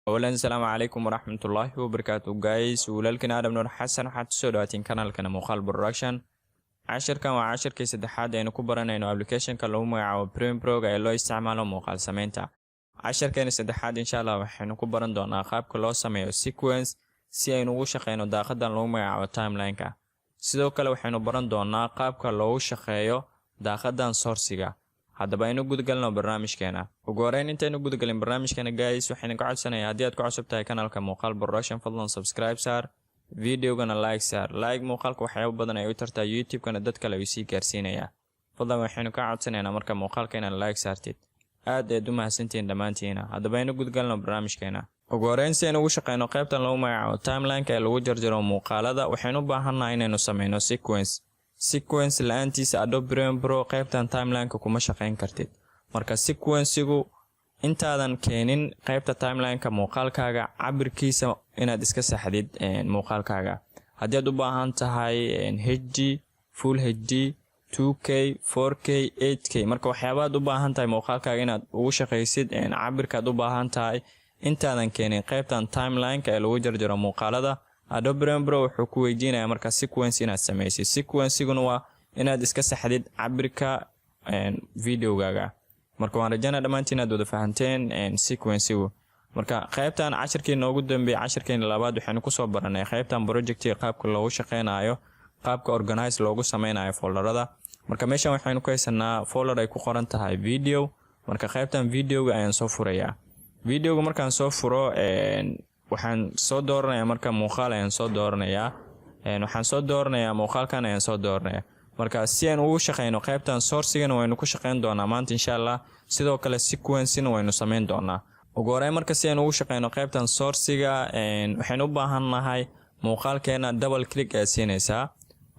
أولاً السلام عليكم ورحمة الله وبركاته guys ولكن أنا نور حسن waxaad soo dhawaatiin kanaalkana muuqaal production cashirkan waa cashirkii saddexaad aynu ku baranayno applicationka lagu magacaabo Premiere ee loo isticmaalo muuqaal sameynta cashirkan saddexaad insha Allah waxaynu ku baran doonaa qaabka loo sameeyo sequence si aynu ugu shaqeyno daaqadan lagu magacaabo timeline-ka sidoo kale waxaynu baran doonaa qaabka loogu shaqeeyo daaqadan source-ga haddaba aynu gudgalno barnaamijkeena ugu horeyn intaynu gudgalin barnaamijkeena guys waxaynu ka codsanayaa haddii aad ku cusub tahay kanaalka muuqaal production fadlan subscribe saar videogana like saar like muuqaalka waxyaabo badan ay u tartaa YouTube-kana dad kale ay sii gaarsiinaya fadlan waxaynu ka codsanaynaa marka muuqaalka inaad like saartid aad u mahadsantiin dhamaantiina haddaba aynu gudgalno barnaamijkeena ugu horeyn si aynu ugu shaqeyno qaybtan lagu magacaabo timeline-ka ee lagu jarjaro muuqaalada waxaynu u baahannahay inaynu sameyno sequence la'aantiisa Adobe Premiere qaybtan timeline-ka kuma shaqeyn kartid marka sequence-igu intaadan keenin qaybta timeline-ka muuqaalkaaga cabirkiisa inaad iska saxdid muuqaalkaaga haddii aad u baahan tahay HD full HD 2K 4K 8K marka waxyaabaad u baahan tahay muuqaalkaaga inaad ugu shaqeysid cabirkaad u baahan tahay intaadan keenin qaybtan timeline-ka ee lagu jarjaro muuqaalada Adobe Premiere wuxuu ku weydiinayaa marka sequence inaad sameysid sequence-iguna waa inaad iska saxdid cabirka videogaaga marka waan rajaynaa dhamaantiin aad wada fahanteen sequence-igu marka qaybtan cashirkeena ugu dambeeyay cashirkeena labaad waxaanu ku soo baranay qaybtan project-iga qaabka loogu shaqeynayo qaabka organize loogu sameynayo folderada marka meeshan waxaanu ku haysanaa folder ay ku qoran tahay video marka qaybtan videoga ayaan soo furayaa videoga markaan soo furo waxaan soo dooranayaa marka muuqaal ayaan soo dooranayaa waxaan soo dooranayaa muuqaalkan ayaan soo dooranayaa marka si aan ugu shaqeyno qaybtan source-gana waynu ku shaqeyn doonaa maanta insha Allah sidoo kale sequence-ina waynu sameyn doonaa ugu horeyn marka si aan ugu shaqeyno qaybtan source-ga waxaan u baahanahay muuqaalkeena double click aad siinaysaa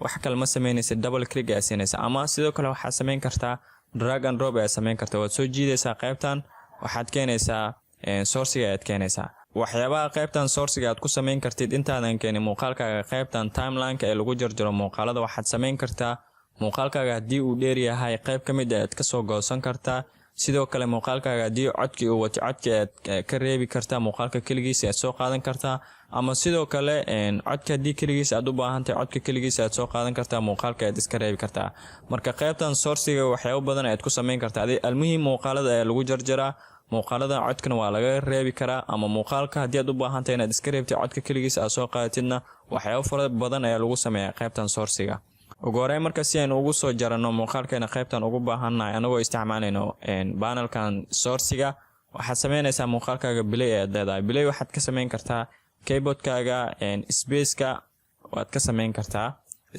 wax kale ma sameynaysa double click aad siinaysaa ama sidoo kale waxaad sameyn kartaa drag and drop aad sameyn kartaa waad soo jiidaysaa qaybtan waxaad keenaysaa source-ga aad keenaysaa waxyaabaha qaybtan source-ga aad ku sameyn kartid intaadan keenin muuqaalkaaga qaybtan timeline-ka ee lagu jarjaro muuqaalada waxaad sameyn kartaa muuqaalkaaga haddii uu dheer yahay qayb ka mid ah aad ka soo goosan kartaa sidoo kale muuqaalkaaga haddii codkii uu wato codkii aad ka reebi kartaa muuqaalka kaligiisa aad soo qaadan kartaa ama sidoo kale codka haddii kaligiisa aad u baahan tahay codka kaligiisa aad soo qaadan kartaa muuqaalka aad iska reebi kartaa marka qaybtan source-ga waxyaabo badan aad ku sameyn kartaa almuhiim muuqaalada ayaa lagu jarjaraa muuqaalada codkana waa laga reebi karaa ama muuqaalka haddii aad u baahan tahay inaad iska reebtid codka kaligiisa aad soo qaadatidna waxyaabo fara badan ayaa lagu sameeyaa qaybtan source-ga ugu horeyn marka si aynu ugu soo jarano muuqaalkeena qaybtan ugu baahannahay anagoo isticmaalayno panelkan source-ga waxaad sameynaysaa muuqaalkaaga play aad leedahay play waxaad ka sameyn kartaa keyboardkaaga space-ka waad ka sameyn kartaa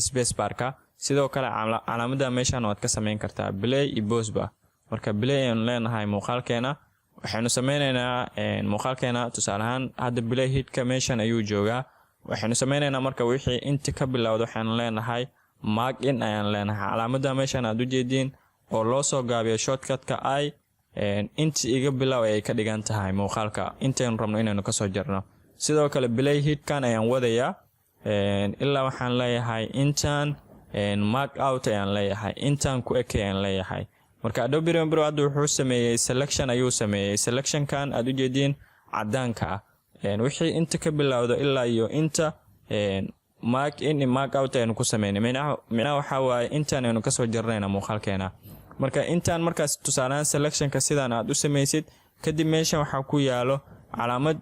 space bar-ka sidoo kale calaamada meeshan waad ka sameyn kartaa play iyo pause-ba marka play aynu leenahay muuqaalkeena waxaanu sameynaynaa muuqaalkeena tusaale ahaan hadda play hit-ka meeshan ayuu joogaa waxaanu sameynaynaa marka wixii inta ka bilowdo waxaanu leenahay mark in ayaan leenahay calaamada meeshan aad u jeediin oo loo soo gaabiyo shortcut-ka ay inta iga bilow ay ka dhigan tahay muuqaalka intaynu rabno inaynu ka soo jarno sidoo kale play hit-kan ayaan wadayaa ilaa waxaan leeyahay intaan mark out ayaan leeyahay intaan ku ekay ayaan leeyahay marka Adobe Premiere hadda wuxuu sameeyay selection ayuu sameeyay selectionkan aad u jeediin cadaanka wixii inta ka bilowdo ilaa iyo inta mark in mark out aynu ku sameeynay macnaha waxa waaye intaan aynu ka soo jarnayna muuqaalkeena marka intaan markaas tusaalaan selectionka sidaan aad u sameysid kadib meeshan waxa ku yaalo calaamad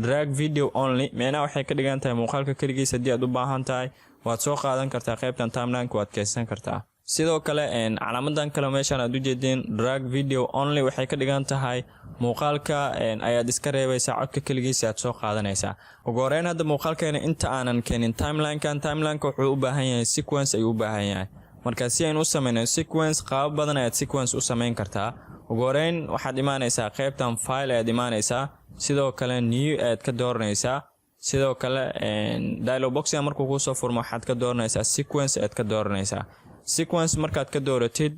drag video only macnaha waxay ka dhigan tahay muuqaalka kaligiisa haddii aad u baahan tahay waad soo qaadan kartaa qaybtan timeline-ka waad keysan kartaa sidoo kale calaamadan kale meeshan aad u jeedin drag video only waxay ka dhigan tahay muuqaalka ayaad iska reebaysaa codka kaligiisa aad soo qaadanaysaa ugu horeyn hadda muuqaalkeena inta aanan keenin timeline-ka wuxuu u baahan yahay sequence ayuu u baahan yahay marka si aynu u sameyno sequence qaab badan ayaad sequence u sameyn kartaa ugu horeyn waxaad imaanaysaa qaybtan file ayaad imaanaysaa sidoo kale new ayaad ka dooranaysaa sidoo kale dialog box markuu ku soo furmo waxaad ka dooranaysaa sequence ayaad ka dooranaysaa sequence markaad ka dooratid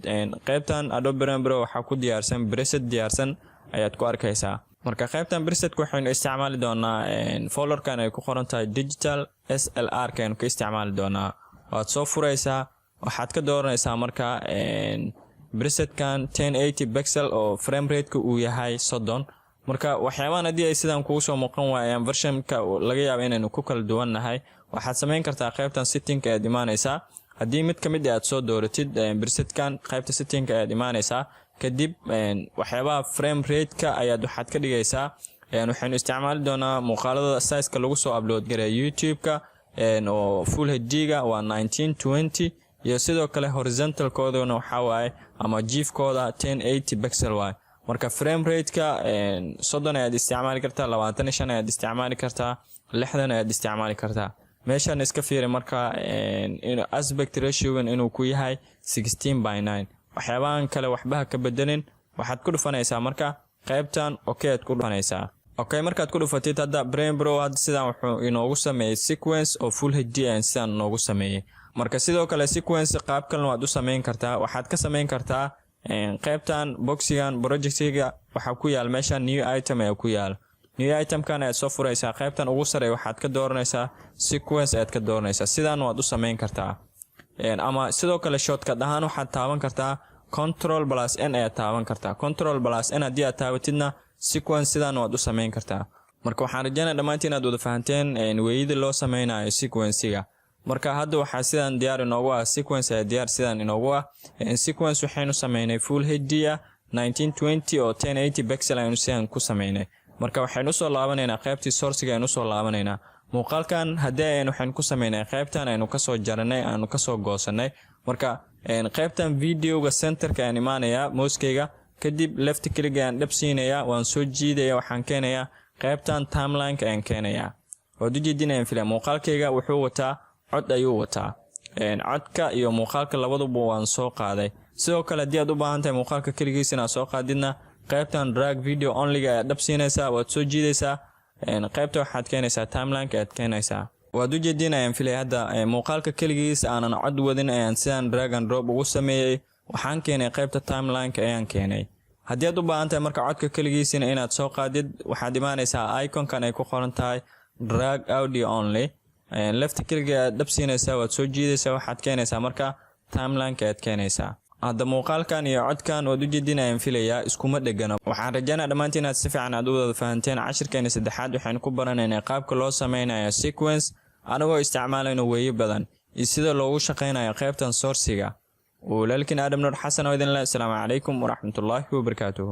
qaybtan Adobe Premiere waxa ku diyaarsan preset diyaarsan ayaad ku arkaysaa marka qaybtan preset waxaynu isticmaali doonaa folderkan ay ku qoran tahay digital SLR kan ka isticmaali doonaa waad soo furaysaa waxaad ka dooranaysaa marka presetkan 1080 pixel oo frame rate-ka uu yahay 30 marka waxyaabahan hadii ay sidaan kugu soo muuqan waayaan version-ka laga yaabo inaynu ku kala duwannahay waxaad sameyn kartaa qaybtan setting-ka ee imaanaysa hadii mid kamid aad soo dooratid presetkan qaybta setting-ka ee imaanaysa kadib waxyaabaha frame rate-ka ayaad waxaad ka dhigaysaa waxaynu isticmaali doonaa muuqaalada size-ka lagu soo upload gareeyo YouTube-ka oo full HD-ga waa 1920 iyo sidoo kale horizontal koodana waxa waaye ama GIF-kooda 1080 pixel waaye marka frame rate-ka 30 ayaad isticmaali kartaa 25 ayaad isticmaali kartaa 60 ayaad isticmaali kartaa meeshan iska fiiri marka aspect ratio-gan inuu ku yahay 16:9 waxyaabahan kale waxba ka bedelin waxaad ku dhufanaysaa marka qaybtan okay aad ku dhufanaysaa okay markaad ku dhufatid hadda Premiere Pro hadda sidaan wuxuu inoogu sameeyay sequence oo full HD aan sidaan inoogu sameeyay marka sidoo kale sequence qaab kale waad u sameyn kartaa waxaad ka sameyn kartaa qaybtan boxigan project-ga waxa ku yaal meesha new item ee ku yaal new item-kan aad soo furaysaa qaybtan ugu sare waxaad ka dooranaysaa sequence aad ka dooranaysaa sidaan waad u sameyn kartaa ama sidoo kale shortcut ahaan waxaad taaban kartaa Ctrl+N aad taaban kartaa Ctrl+N hadii aad taabatidna sequence sidaan waad u sameyn kartaa marka waxaan rajaynayaa dhamaantiin aad wada fahanteen weeyida loo sameynayo sequence-ga marka hadda waxa sidaan diyaar inoogu ah sequence ay diyaar sidaan inoogu ah sequence waxaynu sameynay full HD 1920 oo 1080 pixel aynu sidaan ku sameynay marka waxaynu soo laabanaynaa qaybtii source-ga aynu soo laabanaynaa muuqaalkan hadii aynu waxaan ku sameynay qaybtan aynu ka soo jaranay aanu ka soo goosanay marka qaybtan video-ga center-ka aan imaanaya mouse-kayga kadib left click aan dhab siinaya waan soo jiidaya waxaan keenayaa qaybtan timeline-ka aan keenayaa wad u jeedinayaan filan muuqaalkayga wuxuu wataa cod ayuu wataa codka iyo muuqaalka labaduba waan soo qaaday sidoo kale hadii aad u baahan tahay muuqaalka kaligiis inaad soo qaadidna qaybtan drag video only-ga aad dhab siinaysaa waad soo jiidaysaa qaybta waxaad keenaysaa timeline-ka aad keenaysaa waad u jeedinayaan filay hadda muuqaalka kaligiis aanan cod wadin ayaan sidaan drag and drop ugu sameeyay waxaan keenay qaybta timeline-ka ayaan keenay hadii aad u baahan tahay marka codka kaligiisina inaad soo qaadid waxaad imaanaysaa icon-kan ay ku qoran tahay drag audio only left click aad dhab siinaysaa waad soo jiidaysaa waxaad keenaysaa marka timeline-ka aad keenaysaa hadda muuqaalkan iyo codkan waad u jeedinayaan filayaa iskuma dhegana waxaan rajaynayaa dhamaantiin aad si fiican aad u wada fahanteen cashirkeena saddexaad waxaan ku baranaynaa qaabka loo sameynayo sequence anagoo isticmaalayno weeyo badan iyo sida loogu shaqeynayo qaybtan source-ga walaalkiin Adam Nur Xasan oo idin leh assalaamu calaykum waraxmatullaahi wabarakaatuh